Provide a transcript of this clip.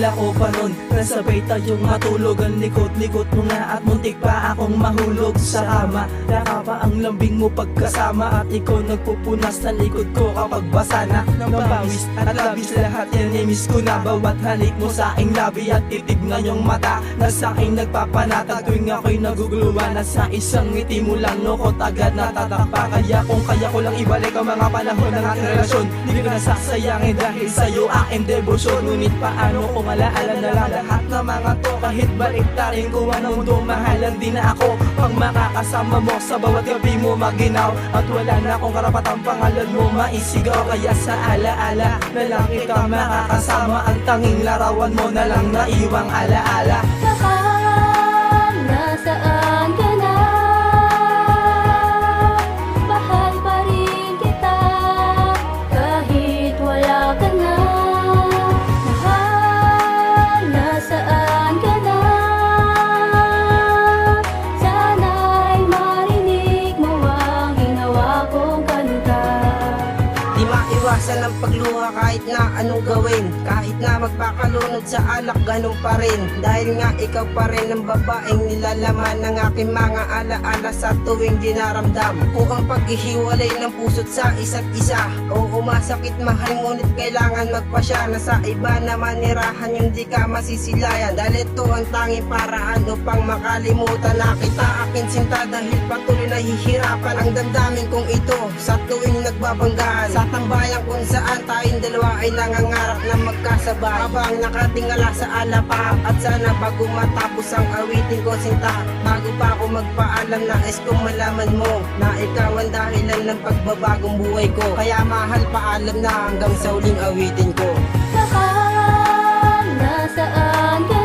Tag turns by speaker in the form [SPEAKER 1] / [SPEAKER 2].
[SPEAKER 1] Akala ko pa nun nasabay tayong matulog. Ang likot-likot mo nga at muntik pa akong mahulog sa kama. Laka pa ang lambing mo pagkasama at ikaw nagpupunas sa likod ko kapag basa na ng pawis at labis. Lahat yan i-miss ko na. Bawat halik mo sa aking labi at titig na yung mata na sa aking nagpapanatag tuwing ako'y naguguluhan. Na sa isang ngiti mo lang lukot agad natatakpa. Kaya kung kaya ko lang ibalik ang mga panahon ng ating relasyon, di ko nasasayangin dahil sa'yo aking debosyon. Ngunit paano kung alaala na lang lahat ng mga to? Kahit baliktarin ko ang mundo, mahalan din na ako pag makakasama mo sa bawat gabi mo maginaw. At wala na akong karapatang pangalan mo maisigaw. Kaya sa alaala na lang kita makakasama. Ang tanging larawan mo na lang naiwang alaala.
[SPEAKER 2] Mahal, nasaan ka na? Mahal pa rin kita kahit wala ka na. Mahal, nasaan ka na? Sana'y marinig mo ang ginawa kong kanta.
[SPEAKER 3] Di maiwasan ang pagluha kahit na anong gawin. Kahit na magpakalunod sa alak, ganun pa rin. Dahil nga ikaw pa rin ang babaeng nilalaman ng aking mga alaala sa tuwing dinaramdam ko ang paghihiwalay ng puso't sa isa't isa. Oo, masakit mahal, ngunit kailangan magpasya na sa iba na manirahan yung di ka masisilayan. Dahil ito ang tanging paraan upang makalimutan na kita, aking sinta. Dahil patuloy nahihirapan ang damdamin kong ito sa tuwing nagbabanggaan sa tambayan kung saan tayong dalawa ay nangangarap na magkasabay. Habang nakatingala sa alapap at sana bago matapos ang awitin ko sinta, bago pa ako magpaalam nais kong malaman mo na ikaw ang dahilan ng pagbabagong buhay ko. Kaya mahal, paalam na hanggang sa huling awitin ko.
[SPEAKER 2] Mahal, nasaan ka